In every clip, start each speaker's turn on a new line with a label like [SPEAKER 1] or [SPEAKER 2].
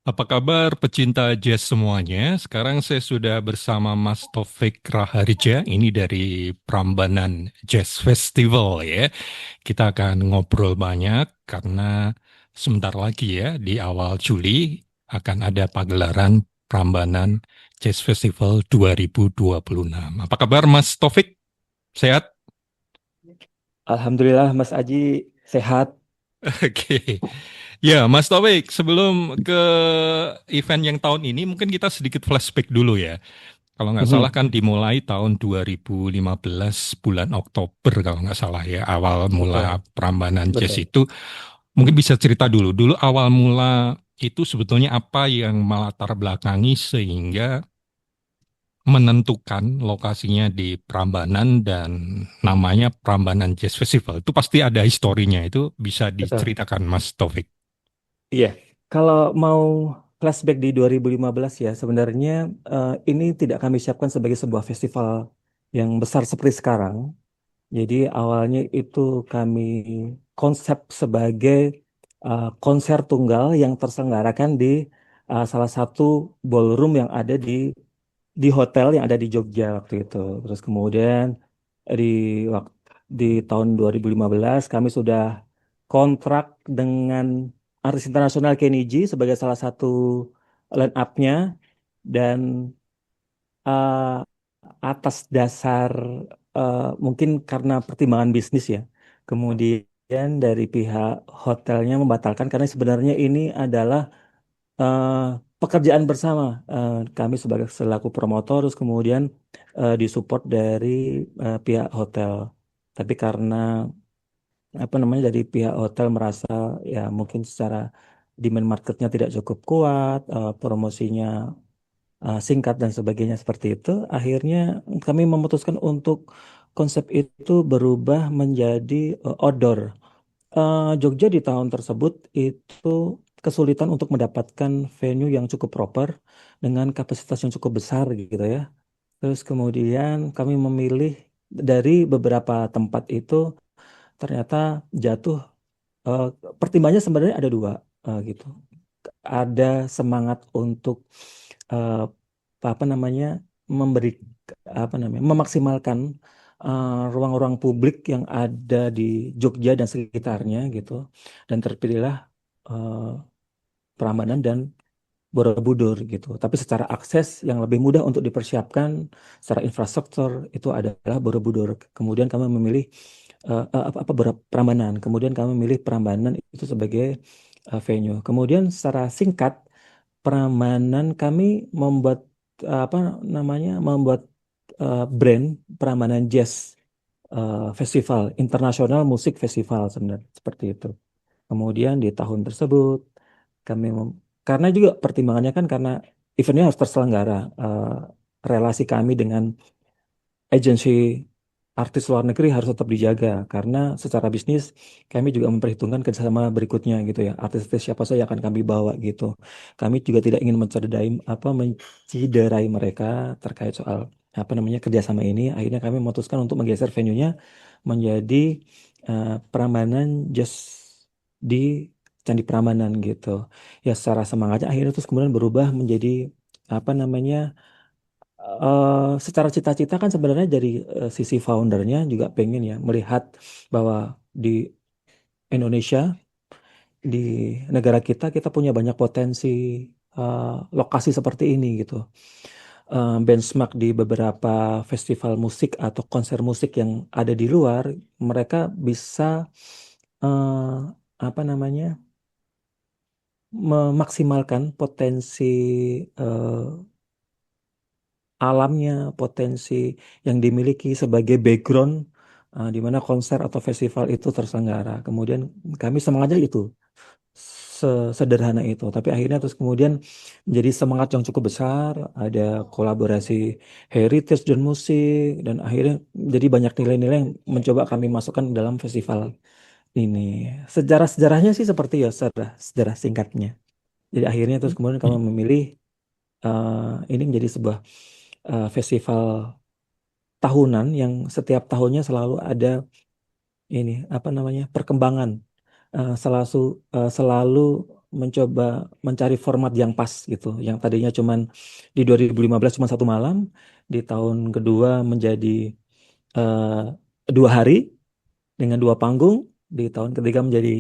[SPEAKER 1] Apa kabar pecinta jazz semuanya? Sekarang saya sudah bersama Mas Taufik Raharja, ini dari Prambanan Jazz Festival ya. Kita akan ngobrol banyak karena sebentar lagi ya, di awal Juli akan ada pagelaran Prambanan Jazz Festival 2026. Apa kabar Mas Taufik? Sehat?
[SPEAKER 2] Alhamdulillah Mas Aji sehat.
[SPEAKER 1] Oke. Ya, Mas Taufik, sebelum ke event yang tahun ini, mungkin kita sedikit flashback dulu ya. Kalau nggak salah
[SPEAKER 2] Mhm,
[SPEAKER 1] kan dimulai tahun 2015 bulan Oktober kalau nggak salah ya, awal mula
[SPEAKER 2] betul,
[SPEAKER 1] Prambanan Jazz
[SPEAKER 2] betul.
[SPEAKER 1] itu. Mungkin bisa cerita dulu. Dulu awal mula itu sebetulnya apa yang melatar belakangi sehingga menentukan lokasinya di Prambanan dan namanya Prambanan Jazz Festival. Itu pasti ada historinya. Itu bisa
[SPEAKER 2] Betul.
[SPEAKER 1] diceritakan Mas Taufik.
[SPEAKER 2] Iya, kalau mau flashback di 2015 ya, sebenarnya ini tidak kami siapkan sebagai sebuah festival yang besar seperti sekarang. Jadi awalnya itu kami konsep sebagai konser tunggal yang terselenggarakan di salah satu ballroom yang ada di hotel yang ada di Jogja waktu itu. Terus kemudian di wak- di tahun 2015 kami sudah kontrak dengan artis internasional Kenny G sebagai salah satu line up-nya dan eh, atas dasar mungkin karena pertimbangan bisnis ya. Kemudian dari pihak hotelnya membatalkan karena sebenarnya ini adalah eh, pekerjaan bersama kami sebagai selaku promotor terus kemudian disupport dari pihak hotel. Tapi karena apa namanya dari pihak hotel merasa ya mungkin secara demand marketnya tidak cukup kuat, promosinya singkat dan sebagainya seperti itu, akhirnya kami memutuskan untuk konsep itu berubah menjadi outdoor. Jogja di tahun tersebut itu kesulitan untuk mendapatkan venue yang cukup proper dengan kapasitas yang cukup besar gitu ya. Terus kemudian kami memilih dari beberapa tempat itu ternyata jatuh eh, pertimbangannya sebenarnya ada dua gitu. Ada semangat untuk eh, apa namanya memberi apa namanya memaksimalkan ruang-ruang publik yang ada di Jogja dan sekitarnya gitu dan terpilihlah eh, Prambanan dan Borobudur gitu. Tapi secara akses yang lebih mudah untuk dipersiapkan secara infrastruktur itu adalah Borobudur. Kemudian kami memilih Prambanan. Kemudian kami memilih Prambanan itu sebagai venue. Kemudian secara singkat Prambanan kami membuat apa namanya membuat brand Prambanan Jazz Festival, Internasional Musik Festival sebenarnya seperti itu. Kemudian di tahun tersebut kami karena juga pertimbangannya kan karena eventnya harus terselenggara, relasi kami dengan agensi artis luar negeri harus tetap dijaga karena secara bisnis kami juga memperhitungkan kerjasama berikutnya gitu ya. Artis-artis siapa saja akan kami bawa gitu. Kami juga tidak ingin menciderai mereka terkait soal apa namanya kerjasama ini. Akhirnya kami memutuskan untuk menggeser venue-nya menjadi Prambanan Jazz di Candi Prambanan gitu. Ya secara semangatnya akhirnya terus kemudian berubah menjadi apa namanya secara cita-cita kan sebenarnya dari sisi foundernya juga pengen ya melihat bahwa di Indonesia, di negara kita punya banyak potensi eh, lokasi seperti ini gitu. Benchmark di beberapa festival musik atau konser musik yang ada di luar, mereka bisa eh, apa namanya memaksimalkan potensi eh, alamnya, potensi yang dimiliki sebagai background di mana konser atau festival itu terselenggara. Kemudian kami semangatnya itu sederhana itu, tapi akhirnya terus kemudian menjadi semangat yang cukup besar, ada kolaborasi heritage dan musik dan akhirnya jadi banyak nilai-nilai yang mencoba kami masukkan dalam festival ini. Sejarah-sejarahnya sih seperti ya sejarah singkatnya. Jadi akhirnya terus kemudian kami memilih ini menjadi sebuah festival tahunan yang setiap tahunnya selalu ada ini apa namanya perkembangan selalu selalu mencoba mencari format yang pas gitu. Yang tadinya cuman di 2015 cuma satu malam, di tahun kedua menjadi eh, 2 hari dengan 2 panggung, di tahun ketiga menjadi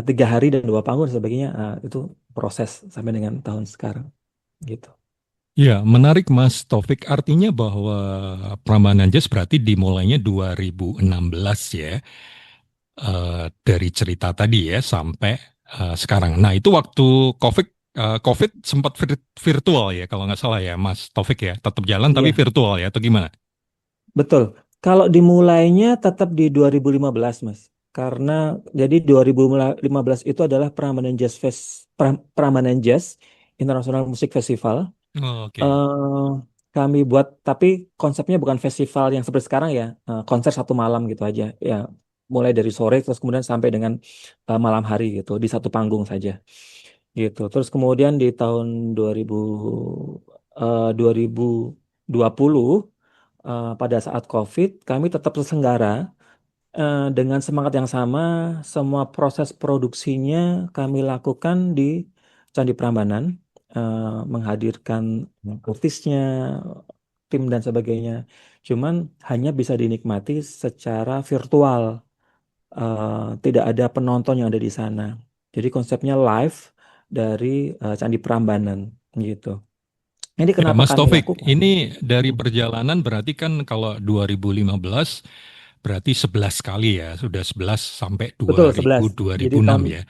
[SPEAKER 2] 3 hari dan 2 panggung dan sebagainya. Itu proses sampai dengan tahun sekarang gitu.
[SPEAKER 1] Ya, menarik Mas Taufik. Artinya bahwa Prambanan Jazz berarti dimulainya 2016 ya, dari cerita tadi ya sampai sekarang. Nah, itu waktu COVID, COVID sempat virtual ya, kalau nggak salah ya, Mas Taufik ya. Tetap jalan tapi
[SPEAKER 2] Iya,
[SPEAKER 1] virtual ya, atau gimana?
[SPEAKER 2] betul. Kalau dimulainya tetap di 2015, Mas. Karena jadi 2015 itu adalah Prambanan Jazz International Music Festival.
[SPEAKER 1] Oh, oke.
[SPEAKER 2] eh Kami buat, tapi konsepnya bukan festival yang seperti sekarang ya, konser satu malam gitu aja. Ya, mulai dari sore terus kemudian sampai dengan malam hari gitu di satu panggung saja gitu. Terus kemudian di tahun 2020 pada saat COVID kami tetap terselenggara dengan semangat yang sama. Semua proses produksinya kami lakukan di Candi Prambanan, menghadirkan artisnya, tim dan sebagainya. Cuman hanya bisa dinikmati secara virtual, tidak ada penonton yang ada di sana. Jadi konsepnya live dari Candi Prambanan gitu. Ini
[SPEAKER 1] Ya,
[SPEAKER 2] kenapa
[SPEAKER 1] Mas
[SPEAKER 2] kami
[SPEAKER 1] Taufik,
[SPEAKER 2] lakukan?
[SPEAKER 1] ini dari
[SPEAKER 2] Hmm.
[SPEAKER 1] perjalanan berarti kan kalau 2015 berarti 11 kali ya, sudah 11 sampai
[SPEAKER 2] Betul, 11.
[SPEAKER 1] 2000
[SPEAKER 2] Jadi
[SPEAKER 1] 2006
[SPEAKER 2] tahun
[SPEAKER 1] ya.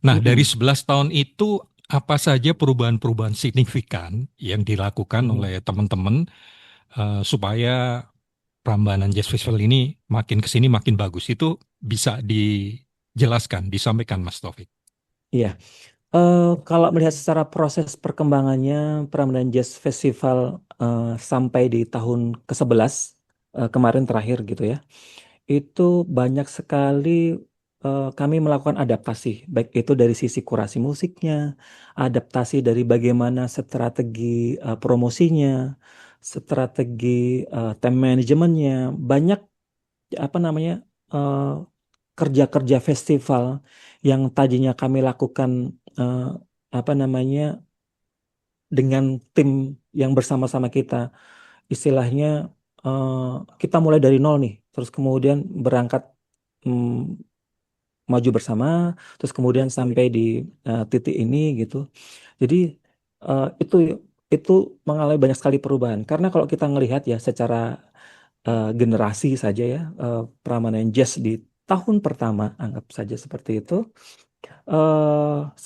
[SPEAKER 1] Nah,
[SPEAKER 2] mm-mm,
[SPEAKER 1] dari 11 tahun itu apa saja perubahan-perubahan signifikan yang dilakukan
[SPEAKER 2] mm-mm.
[SPEAKER 1] oleh teman-teman supaya Prambanan Jazz Festival ini makin ke sini makin bagus? Itu bisa dijelaskan, disampaikan Mas Taufik.
[SPEAKER 2] Iya. Kalau melihat secara proses perkembangannya Prambanan Jazz Festival sampai di tahun ke-11 kemarin terakhir gitu ya, itu banyak sekali kami melakukan adaptasi, baik itu dari sisi kurasi musiknya, adaptasi dari bagaimana strategi promosinya, strategi time manajemennya, banyak apa namanya eh, kerja-kerja festival yang tadinya kami lakukan eh, apa namanya dengan tim yang bersama-sama kita, istilahnya eh, kita mulai dari nol nih, terus kemudian berangkat mm, maju bersama, terus kemudian sampai di titik ini gitu. Jadi eh, itu itu mengalami banyak sekali perubahan karena kalau kita ngelihat ya secara generasi saja ya, Prambanan Jazz di tahun pertama anggap saja seperti itu,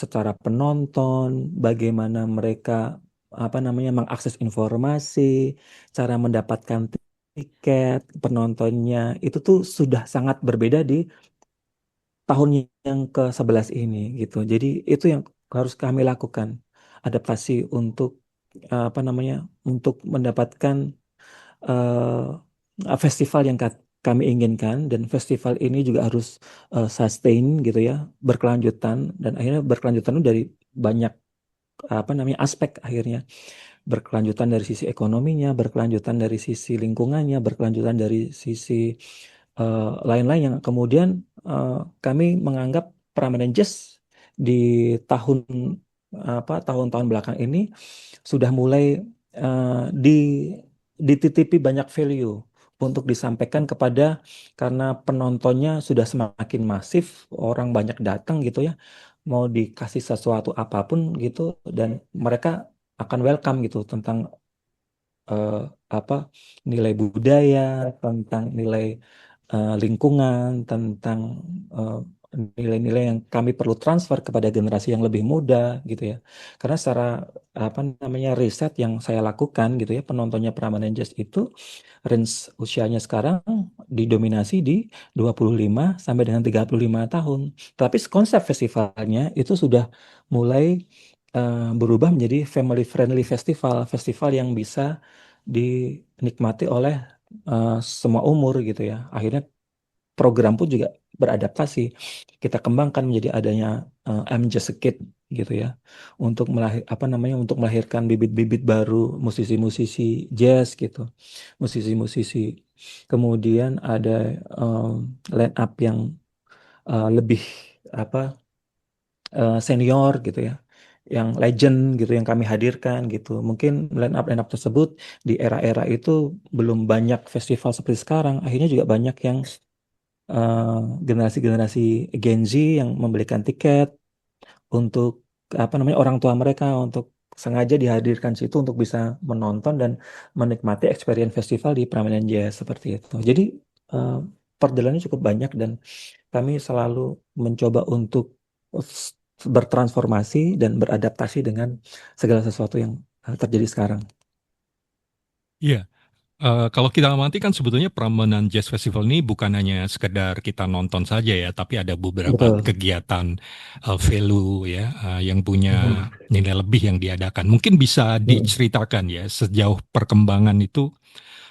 [SPEAKER 2] secara penonton, bagaimana mereka apa namanya mengakses informasi, cara mendapatkan tiket, penontonnya itu tuh sudah sangat berbeda di tahun yang ke-11 ini gitu. Jadi itu yang harus kami lakukan, adaptasi untuk apa namanya untuk mendapatkan festival yang kami inginkan, dan festival ini juga harus sustain gitu ya, berkelanjutan, dan akhirnya berkelanjutan itu dari banyak apa namanya aspek akhirnya, berkelanjutan dari sisi ekonominya, berkelanjutan dari sisi lingkungannya, berkelanjutan dari sisi lain-lain yang kemudian eh, kami menganggap Prambanan Jazz di tahun tahun-tahun belakang ini sudah mulai eh, di dititipi banyak value untuk disampaikan kepada, karena penontonnya sudah semakin masif, orang banyak datang gitu ya, mau dikasih sesuatu apapun gitu, dan mereka akan welcome gitu tentang eh, apa nilai budaya, tentang nilai lingkungan, tentang eh, nilai-nilai yang kami perlu transfer kepada generasi yang lebih muda gitu ya. Karena secara apa namanya riset yang saya lakukan gitu ya, penontonnya Prambanan Jazz itu range usianya sekarang didominasi di 25 sampai dengan 35 tahun. Tapi konsep festivalnya itu sudah mulai berubah menjadi family friendly festival, festival yang bisa dinikmati oleh semua umur gitu ya. Akhirnya program pun juga beradaptasi. Kita kembangkan menjadi adanya I'm Just a Kid gitu ya. Untuk apa namanya untuk melahirkan bibit-bibit baru musisi-musisi jazz gitu. Musisi-musisi. Kemudian ada line up yang lebih apa senior gitu ya, yang legend gitu yang kami hadirkan gitu. Mungkin line up tersebut di era-era itu belum banyak festival seperti sekarang. Akhirnya juga banyak yang eh, generasi-generasi Gen Z yang membelikan tiket untuk apa namanya orang tua mereka untuk sengaja dihadirkan situ untuk bisa menonton dan menikmati experience festival di Prambanan Jaya seperti itu. Jadi eh, perjalanannya cukup banyak dan kami selalu mencoba untuk s- bertransformasi dan beradaptasi dengan segala sesuatu yang terjadi sekarang.
[SPEAKER 1] Iya. Kalau kita amati kan sebetulnya Prambanan Jazz Festival ini bukan hanya sekedar kita nonton saja ya, tapi ada beberapa
[SPEAKER 2] Betul.
[SPEAKER 1] kegiatan value ya yang punya
[SPEAKER 2] Mhm.
[SPEAKER 1] nilai lebih yang diadakan. Mungkin bisa
[SPEAKER 2] Mhm.
[SPEAKER 1] diceritakan ya sejauh perkembangan itu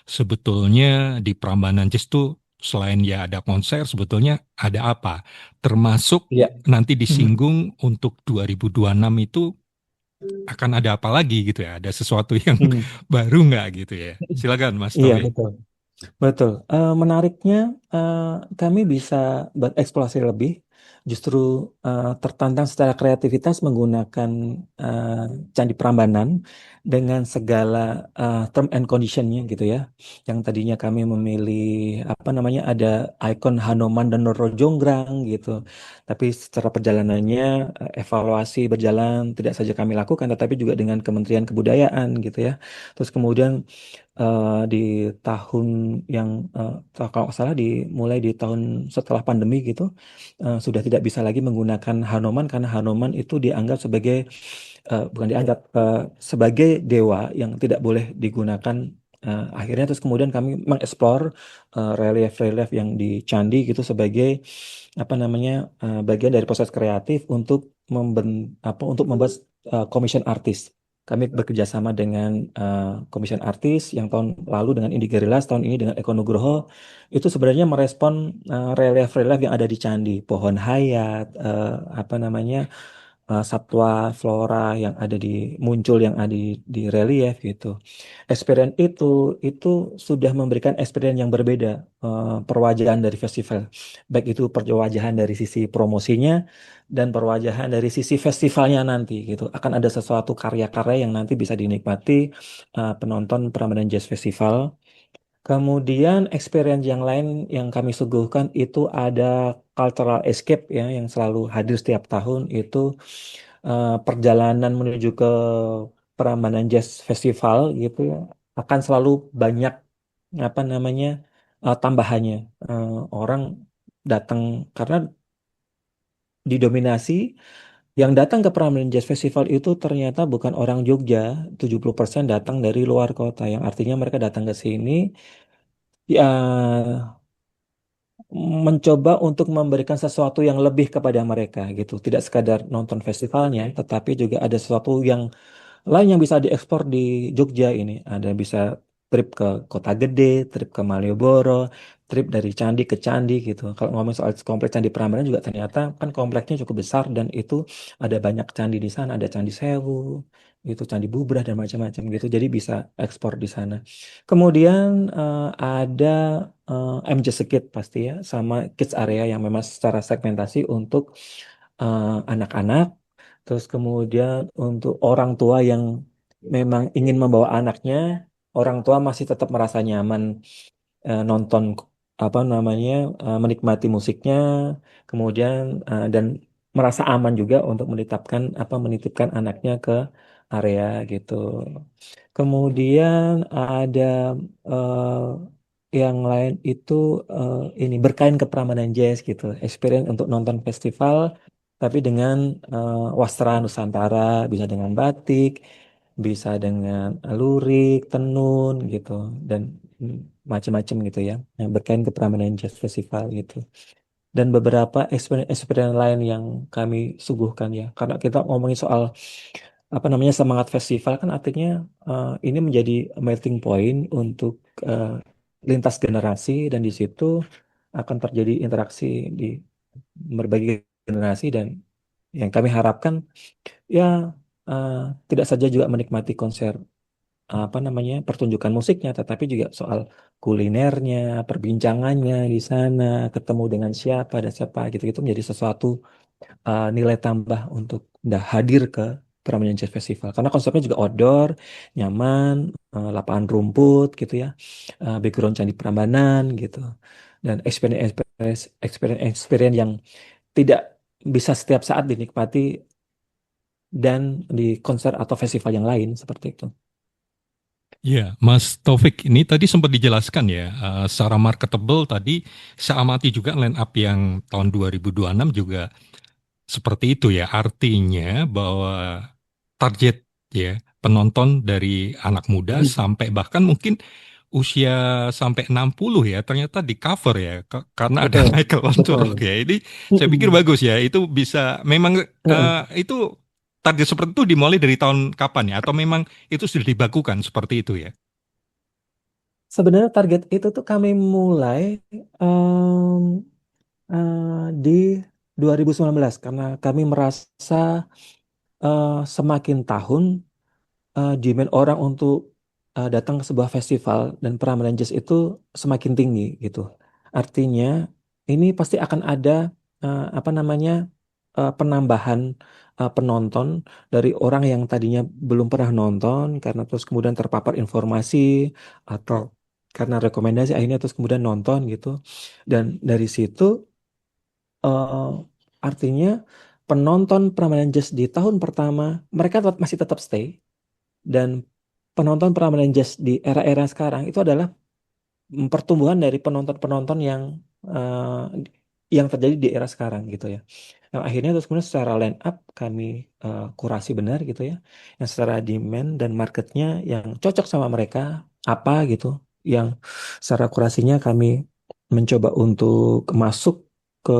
[SPEAKER 1] sebetulnya di Prambanan Jazz itu selain ya ada konser sebetulnya ada apa? Termasuk
[SPEAKER 2] Iya.
[SPEAKER 1] nanti
[SPEAKER 2] Mhm.
[SPEAKER 1] disinggung untuk 2026 itu akan ada apa lagi gitu ya? Ada sesuatu yang
[SPEAKER 2] Mhm.
[SPEAKER 1] baru nggak gitu ya? Silakan Mas
[SPEAKER 2] Iya,
[SPEAKER 1] Taufik.
[SPEAKER 2] betul. Betul. Menariknya eh, kami bisa bereksplorasi lebih, justru tertantang secara kreativitas menggunakan eh, Candi Prambanan dengan segala term and conditionnya gitu ya. Yang tadinya kami memilih apa namanya ada ikon Hanoman dan Roro Jonggrang gitu, tapi secara perjalanannya evaluasi berjalan tidak saja kami lakukan, tetapi juga dengan Kementerian Kebudayaan gitu ya. Terus kemudian di tahun yang kalau nggak salah dimulai di tahun setelah pandemi gitu sudah tidak bisa lagi menggunakan Hanoman karena Hanoman itu dianggap sebagai bukan dianggap sebagai dewa yang tidak boleh digunakan. Akhirnya terus kemudian kami mengeksplor relief-relief yang di candi gitu sebagai apa namanya bagian dari proses kreatif untuk untuk membuat commission artist. Kami bekerja sama dengan Commission Artist yang tahun lalu dengan Indi Guerrillas, tahun ini dengan Eko Nugroho. Itu sebenarnya merespon relief-relief yang ada di candi, pohon hayat, apa namanya satwa, flora yang ada muncul yang ada di relief gitu. Experience itu sudah memberikan experience yang berbeda perwajahan dari festival. Baik itu perwajahan dari sisi promosinya dan perwajahan dari sisi festivalnya nanti gitu. Akan ada sesuatu karya-karya yang nanti bisa dinikmati penonton Prambanan Jazz Festival. Kemudian experience yang lain yang kami suguhkan itu ada cultural escape ya yang selalu hadir setiap tahun itu perjalanan menuju ke Prambanan Jazz Festival gitu ya akan selalu banyak apa namanya tambahannya. Orang datang karena didominasi yang datang ke Prambanan Jazz Festival itu ternyata bukan orang Jogja, 70% datang dari luar kota yang artinya mereka datang ke sini ya mencoba untuk memberikan sesuatu yang lebih kepada mereka gitu. Tidak sekadar nonton festivalnya, tetapi juga ada sesuatu yang lain yang bisa diekspor di Jogja ini. Ada bisa trip ke Kota Gede, trip ke Malioboro, trip dari candi ke candi gitu. Kalau ngomong soal kompleks Candi Prambanan juga ternyata kan kompleksnya cukup besar dan itu ada banyak candi di sana. Ada Candi Sewu, itu Candi Bubrah dan macam-macam gitu. Jadi bisa ekspor di sana. Kemudian ada MJ Sekit pasti ya, sama kids area yang memang secara segmentasi untuk anak-anak. Terus kemudian untuk orang tua yang memang ingin membawa anaknya, orang tua masih tetap merasa nyaman nonton apa namanya menikmati musiknya, kemudian dan merasa aman juga untuk menitipkan anaknya ke area gitu. Kemudian ada yang lain itu ini berkain ke Prambanan Jazz gitu, experience untuk nonton festival tapi dengan wastra Nusantara, bisa dengan batik, bisa dengan lurik, tenun gitu dan mm, macam-macam gitu ya. Yang berkain ke Prambanan Jazz Festival gitu. Dan beberapa experience lain yang kami suguhkan ya. Karena kita ngomongin soal apa namanya semangat festival kan artinya ini menjadi melting point untuk eh, lintas generasi dan di situ akan terjadi interaksi di berbagai generasi dan yang kami harapkan ya eh, tidak saja juga menikmati konser apa namanya pertunjukan musiknya tetapi juga soal kulinernya, perbincangannya di sana, ketemu dengan siapa dan siapa gitu itu menjadi sesuatu nilai tambah untuk hadir ke Prambanan Jazz Festival karena konsepnya juga outdoor, nyaman, lapangan rumput gitu ya, background Candi Prambanan gitu, dan experience yang tidak bisa setiap saat dinikmati dan di konser atau festival yang lain seperti itu.
[SPEAKER 1] Ya, Mas Taufik, ini tadi sempat dijelaskan ya, secara marketable tadi saya amati juga line up yang tahun 2026 juga seperti itu ya. Artinya bahwa target ya penonton dari anak muda sampai bahkan mungkin usia sampai 60 ya ternyata di cover ya karena ada
[SPEAKER 2] Betul,
[SPEAKER 1] Michael
[SPEAKER 2] betul.
[SPEAKER 1] Onturok ya. Ini saya pikir
[SPEAKER 2] Mm-mm.
[SPEAKER 1] bagus ya. Itu bisa memang itu target seperti itu dimulai dari tahun kapan ya? Atau memang itu sudah dibakukan seperti itu ya?
[SPEAKER 2] Sebenarnya target itu tuh kami mulai em, di 2019 karena kami merasa semakin tahun demand orang untuk datang ke sebuah festival dan Prambanan Jazz itu semakin tinggi gitu. Artinya ini pasti akan ada apa namanya penambahan penonton dari orang yang tadinya belum pernah nonton karena terus kemudian terpapar informasi atau karena rekomendasi akhirnya terus kemudian nonton gitu. Dan dari situ eh, artinya penonton Prambanan Jazz di tahun pertama mereka masih tetap stay dan penonton Prambanan Jazz di era-era sekarang itu adalah pertumbuhan dari penonton-penonton yang terjadi di era sekarang gitu ya. Yang akhirnya terus kemudian secara line up kami kurasi benar gitu ya. Yang secara demand dan marketnya yang cocok sama mereka apa gitu. Yang secara kurasinya kami mencoba untuk masuk ke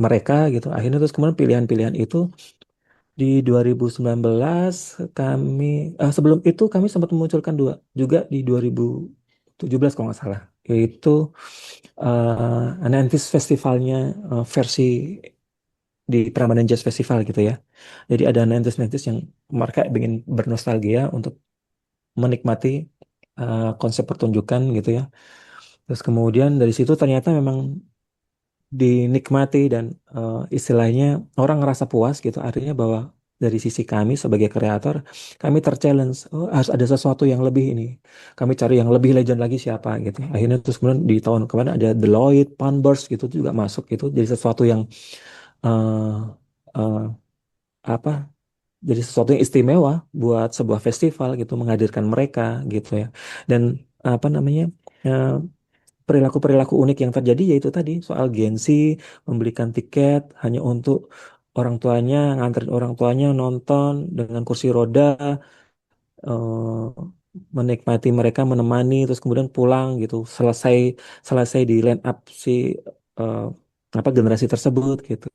[SPEAKER 2] mereka gitu. Akhirnya terus kemudian pilihan-pilihan itu di 2019 kami sebelum itu kami sempat memunculkan dua juga di 2017 kalau nggak salah yaitu 90s festivalnya versi di Prambanan Jazz Festival gitu ya. Jadi ada 90s yang mereka ingin bernostalgia untuk menikmati konsep pertunjukan gitu ya. Terus kemudian dari situ ternyata memang dinikmati dan istilahnya orang ngerasa puas gitu. Artinya bahwa dari sisi kami sebagai kreator, kami terchallenge, oh, harus ada sesuatu yang lebih ini. Kami cari yang lebih legend lagi siapa gitu. Akhirnya terus kemudian di tahun kemarin ada Deloitte, Panburst gitu juga masuk gitu. Jadi sesuatu yang eh eh, apa? Jadi sesuatu yang istimewa buat sebuah festival gitu, menghadirkan mereka gitu ya. Dan apa namanya? eh, perilaku-perilaku unik yang terjadi yaitu tadi soal gengsi, membelikan tiket hanya untuk orang tuanya, nganterin orang tuanya nonton dengan kursi roda, eh, menikmati mereka menemani, terus kemudian pulang gitu, selesai selesai di line up si eh, apa generasi tersebut gitu.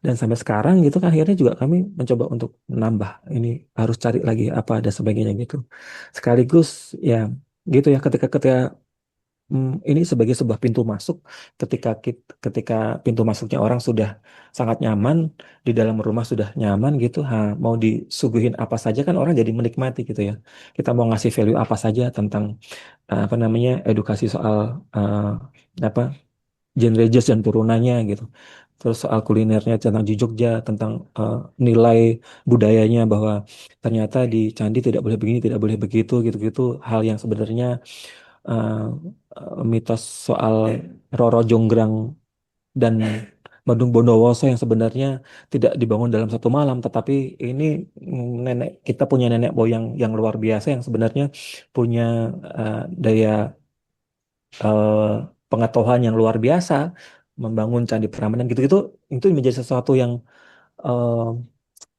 [SPEAKER 2] Dan sampai sekarang gitu kan akhirnya juga kami mencoba untuk menambah ini harus cari lagi apa ada sebagainya gitu. Sekaligus ya gitu ya ketika ketika ini sebagai sebuah pintu masuk ketika pintu masuknya orang sudah sangat nyaman di dalam rumah sudah nyaman gitu mau disuguhin apa saja kan orang jadi menikmati gitu ya kita mau ngasih value apa saja tentang apa namanya edukasi soal eh, apa genre jazz dan turunannya gitu terus soal kulinernya tentang di Jogja tentang nilai budayanya bahwa ternyata di candi tidak boleh begini tidak boleh begitu gitu-gitu hal yang sebenarnya eh, mitos soal Roro Jonggrang dan Badung Bondowoso yang sebenarnya tidak dibangun dalam satu malam, tetapi ini nenek kita punya nenek moyang yang luar biasa yang sebenarnya punya daya eh, pengetahuan yang luar biasa membangun Candi Prambanan gitu-gitu itu menjadi sesuatu yang eh,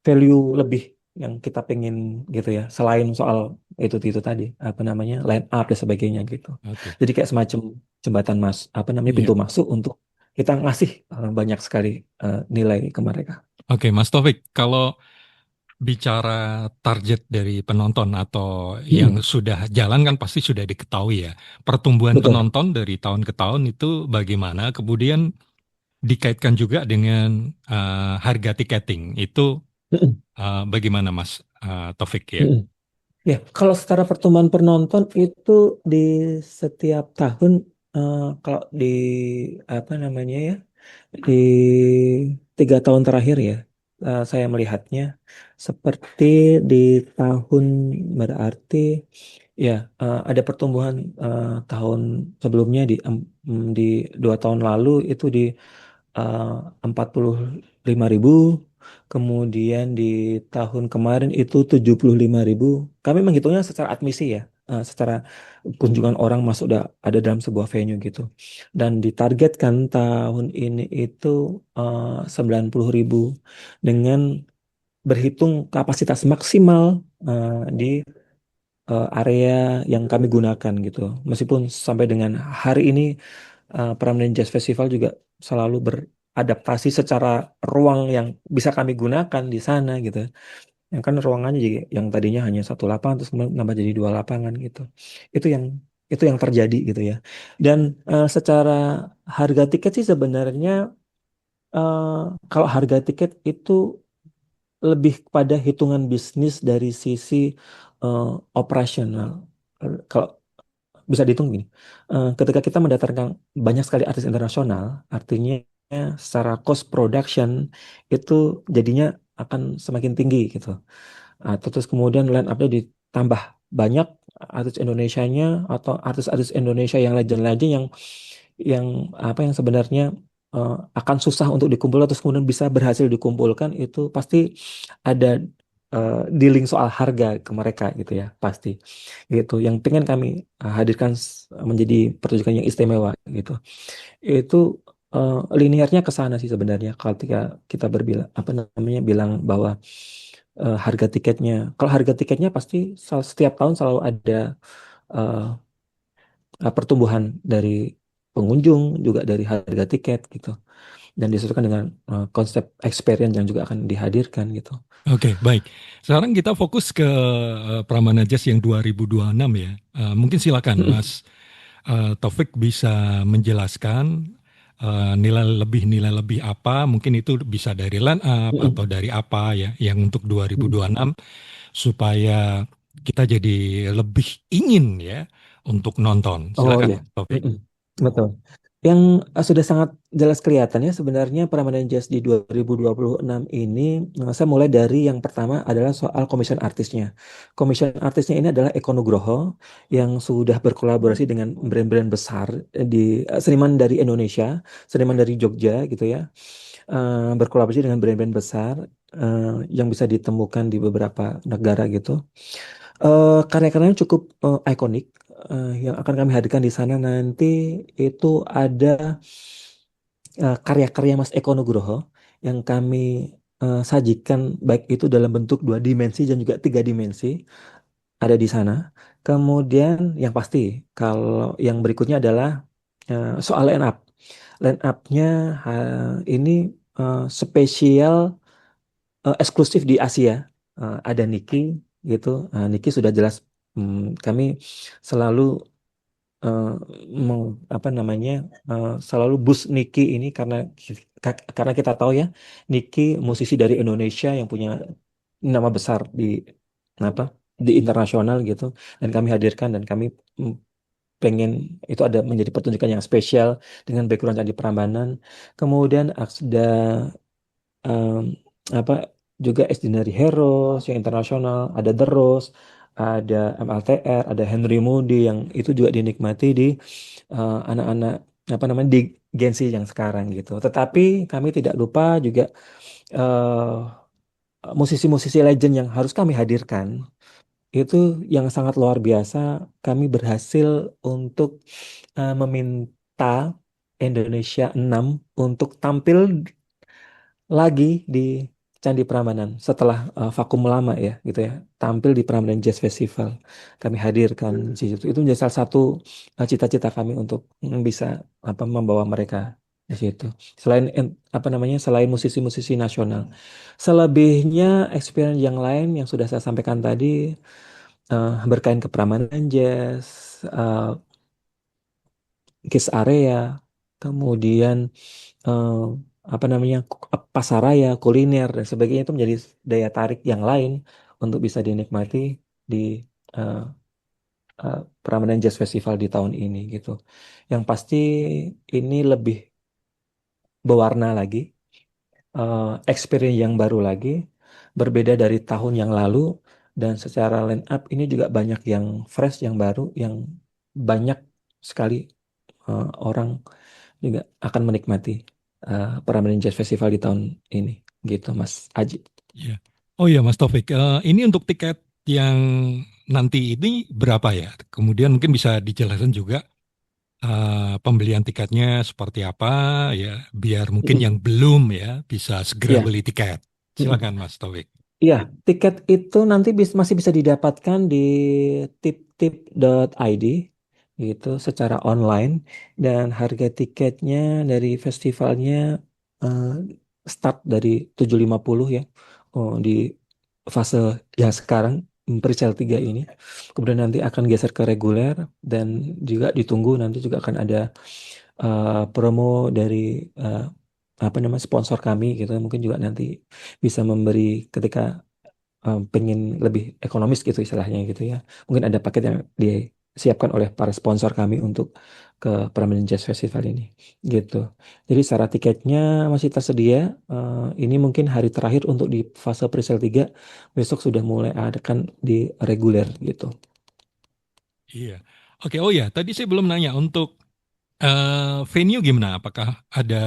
[SPEAKER 2] value lebih yang kita pengen gitu ya selain soal itu tadi apa namanya line up dan sebagainya gitu
[SPEAKER 1] Oke.
[SPEAKER 2] jadi kayak semacam jembatan apa namanya
[SPEAKER 1] Iya.
[SPEAKER 2] pintu masuk untuk kita ngasih banyak sekali nilai ke mereka.
[SPEAKER 1] Oke, Mas Taufik, kalau bicara target dari penonton atau yang
[SPEAKER 2] Mm-mm.
[SPEAKER 1] sudah jalan kan pasti sudah diketahui ya. Pertumbuhan
[SPEAKER 2] Betul.
[SPEAKER 1] penonton dari tahun ke tahun itu bagaimana? Kemudian dikaitkan juga dengan harga tiketing. Itu
[SPEAKER 2] Mm-mm.
[SPEAKER 1] bagaimana Mas Taufik ya?
[SPEAKER 2] Mm-mm. Ya, kalau secara pertumbuhan penonton itu di setiap tahun kalau di apa namanya ya 3 tahun terakhir ya, saya melihatnya seperti di tahun berarti ya, ada pertumbuhan tahun sebelumnya di 2 tahun lalu itu di eh, 45.000, kemudian di tahun kemarin itu 75.000. Kami menghitungnya secara admisi ya, secara kunjungan orang masuk ada dalam sebuah venue gitu. Dan ditargetkan tahun ini itu 90.000 dengan berhitung kapasitas maksimal di area yang kami gunakan gitu. Meskipun sampai dengan hari ini Prambanan Jazz Festival juga selalu beradaptasi secara ruang yang bisa kami gunakan di sana gitu. Yang kan ruangannya juga yang tadinya hanya satu lapangan terus kemudian nambah jadi 2 lapangan gitu. Itu yang itu yang terjadi gitu ya. Dan secara harga tiket sih sebenarnya, eh, kalau harga tiket itu lebih pada hitungan bisnis dari sisi eh, operasional. Kalau bisa dihitung gini, ketika kita mendatangkan banyak sekali artis internasional, artinya secara cost production itu jadinya akan semakin tinggi gitu. Terus kemudian line up-nya ditambah banyak artis Indonesianya atau artis-artis Indonesia yang legend-legend yang yang sebenarnya akan susah untuk dikumpulkan terus kemudian bisa berhasil dikumpulkan, itu pasti ada dealing soal harga ke mereka gitu ya, pasti gitu yang pengen kami hadirkan menjadi pertunjukan yang istimewa gitu. Itu linearnya ke sana sih sebenarnya kalau kita berbilang bilang bahwa kalau harga tiketnya pasti setiap tahun selalu ada eh, pertumbuhan dari pengunjung juga dari harga tiket gitu, dan disesuaikan dengan konsep experience yang juga akan dihadirkan gitu.
[SPEAKER 1] Oke, baik. Sekarang kita fokus ke Pramana Jazz yang 2026 ya. Mungkin silakan
[SPEAKER 2] Mm-mm.
[SPEAKER 1] Mas Taufik bisa menjelaskan nilai lebih apa, mungkin itu bisa dari line up atau
[SPEAKER 2] Mm-mm.
[SPEAKER 1] dari apa ya, yang untuk
[SPEAKER 2] Mm-mm.
[SPEAKER 1] 2026 supaya kita jadi lebih ingin ya untuk nonton.
[SPEAKER 2] Oh
[SPEAKER 1] Silakan
[SPEAKER 2] ya,
[SPEAKER 1] Mas Taufik.
[SPEAKER 2] mm-mm. Betul. Yang sudah sangat jelas kelihatan ya sebenarnya Permanent Jazz di 2026 ini, saya mulai dari yang pertama adalah soal komision artisnya. Komision artisnya ini adalah Eko Nugroho yang sudah berkolaborasi dengan brand-brand besar di seniman dari Indonesia, seniman dari Jogja gitu ya, berkolaborasi dengan brand-brand besar yang bisa ditemukan di beberapa negara gitu. Karya-karyanya cukup ikonik yang akan kami hadirkan di sana nanti itu ada karya-karya Mas Eko Nugroho yang kami sajikan baik itu dalam bentuk 2 dimensi dan juga 3 dimensi ada di sana. Kemudian yang pasti kalau yang berikutnya adalah soal line up. Line up-nya ini spesial, eksklusif di Asia. Ada Niki gitu. Niki sudah jelas, kami selalu eh, selalu boost Niki ini karena kita tahu ya Niki musisi dari Indonesia yang punya nama besar apa di internasional gitu, dan kami hadirkan dan kami mm, pengen itu ada menjadi pertunjukan yang spesial dengan background Candi Prambanan. Kemudian ada em, apa juga Extraordinary Heroes yang internasional, ada The Rose, ada MLTR, ada Henry Moody yang itu juga dinikmati di anak-anak di Gen Z yang sekarang gitu. Tetapi kami tidak lupa juga musisi-musisi legend yang harus kami hadirkan. Itu yang sangat luar biasa. Kami berhasil untuk meminta Indonesia 6 untuk tampil lagi di Candi Prambanan setelah vakum lama ya gitu ya, tampil di Prambanan Jazz Festival. Kami hadirkan di situ. Itu menjadi salah satu cita-cita kami untuk bisa membawa mereka di situ. Selain musisi-musisi nasional. Selebihnya experience yang lain yang sudah saya sampaikan tadi, berkain ke Prambanan Jazz, Kiss Area, kemudian eh, pasaraya, kuliner dan sebagainya, itu menjadi daya tarik yang lain untuk bisa dinikmati di eh, Prambanan Jazz Festival di tahun ini gitu. Yang pasti ini lebih berwarna lagi, experience yang baru lagi, berbeda dari tahun yang lalu, dan secara line up ini juga banyak yang fresh, yang baru, yang banyak sekali orang juga akan menikmati Prambanan Jazz Festival di tahun ini, gitu Mas Aji.
[SPEAKER 1] Iya. Oh iya Mas Taufik, ini untuk tiket yang nanti ini berapa ya? Kemudian mungkin bisa dijelaskan juga pembelian tiketnya seperti apa ya, biar mungkin
[SPEAKER 2] Mm-mm.
[SPEAKER 1] yang belum ya bisa segera
[SPEAKER 2] Iya.
[SPEAKER 1] beli tiket.
[SPEAKER 2] Mm-mm.
[SPEAKER 1] Silakan Mas Taufik.
[SPEAKER 2] Iya, tiket itu nanti masih bisa didapatkan di tiptip.id gitu secara online, dan harga tiketnya dari festivalnya eh, start dari 750 ya. Oh, di fase yang sekarang presale 3 ini. Kemudian nanti akan geser ke reguler, dan juga ditunggu nanti juga akan ada promo dari eh, apa namanya sponsor kami gitu, mungkin juga nanti bisa memberi ketika pengen lebih ekonomis gitu istilahnya gitu ya. Mungkin ada paket yang disiapkan oleh para sponsor kami untuk ke Prambanan Jazz Festival ini gitu. Jadi secara tiketnya masih tersedia. Ini mungkin hari terakhir untuk di fase presale 3. Besok sudah mulai ada kan di reguler gitu.
[SPEAKER 1] Iya. Oke, oh ya, tadi saya belum nanya untuk venue gimana? Apakah ada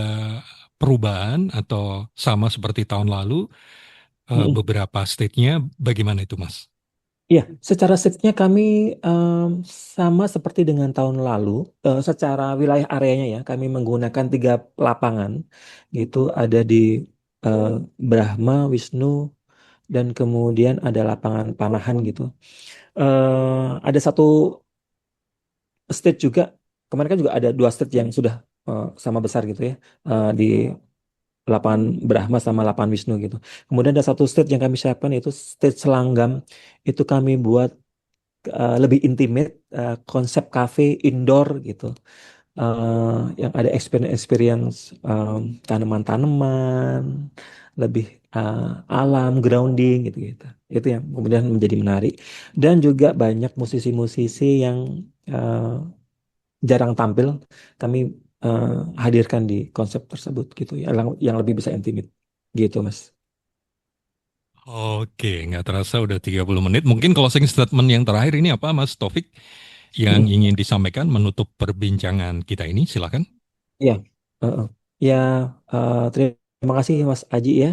[SPEAKER 1] perubahan atau sama seperti tahun lalu?
[SPEAKER 2] Mm-mm.
[SPEAKER 1] Beberapa stage-nya bagaimana itu, Mas?
[SPEAKER 2] Iya, secara seatnya kami sama seperti dengan tahun lalu. Secara wilayah areanya ya, kami menggunakan 3 lapangan gitu. Ada di eh, Brahma, Wisnu, dan kemudian ada lapangan Panahan gitu. Ada satu stage juga. Kemarin kan juga ada 2 stage yang sudah sama besar gitu ya, di lapangan Brahma sama lapangan Wisnu gitu. Kemudian ada satu stage yang kami siapkan, itu stage Selanggam. Itu kami buat lebih intimate, konsep cafe indoor gitu. Yang ada experience tanaman-tanaman, lebih alam, grounding gitu-gitu. Itu yang kemudian menjadi menarik. Dan juga banyak musisi-musisi yang uh, jarang tampil, kami uh, hadirkan di konsep tersebut gitu ya, yang lebih bisa intimate gitu, Mas.
[SPEAKER 1] Oke, nggak terasa udah 30 menit. Mungkin closing statement yang terakhir ini apa, Mas Taufik, yang
[SPEAKER 2] Mm.
[SPEAKER 1] ingin disampaikan menutup perbincangan kita ini? Silakan.
[SPEAKER 2] Ya, uh-uh. Ya, terima kasih Mas Aji ya.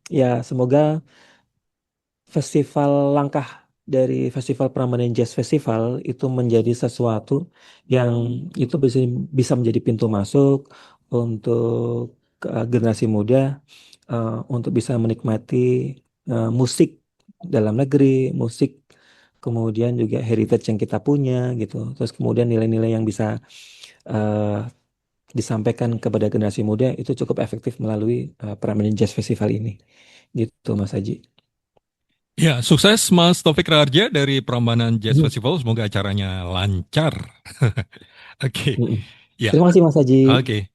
[SPEAKER 2] Ya, semoga festival langkah dari Festival Prambanan Jazz Festival itu menjadi sesuatu yang itu bisa bisa menjadi pintu masuk untuk generasi muda, untuk bisa menikmati musik dalam negeri, musik kemudian juga heritage yang kita punya gitu. Terus kemudian nilai-nilai yang bisa eh, disampaikan kepada generasi muda itu cukup efektif melalui Prambanan Jazz Festival ini. Gitu Mas Haji.
[SPEAKER 1] Ya, sukses Mas Taufik Raharja dari Prambanan Jazz
[SPEAKER 2] Mhm.
[SPEAKER 1] Festival. Semoga acaranya lancar. Oke,
[SPEAKER 2] Mhm.
[SPEAKER 1] ya,
[SPEAKER 2] Terima kasih Mas Haji.
[SPEAKER 1] oke.